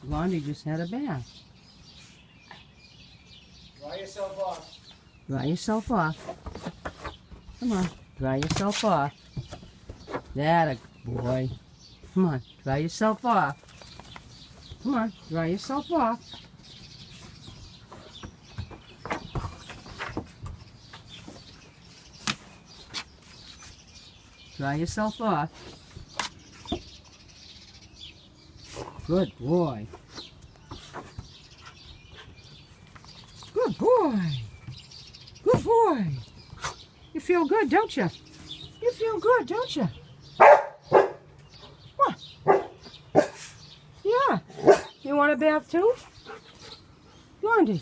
Blondie just had a bath. Dry yourself off. Dry yourself off. Come on, dry yourself off. That a boy. Come on, dry yourself off. Come on, dry yourself off. Dry yourself off. Good boy. Good boy. Good boy. You feel good, don't you? You feel good, don't you? What? Yeah. You want a bath too? Blondie.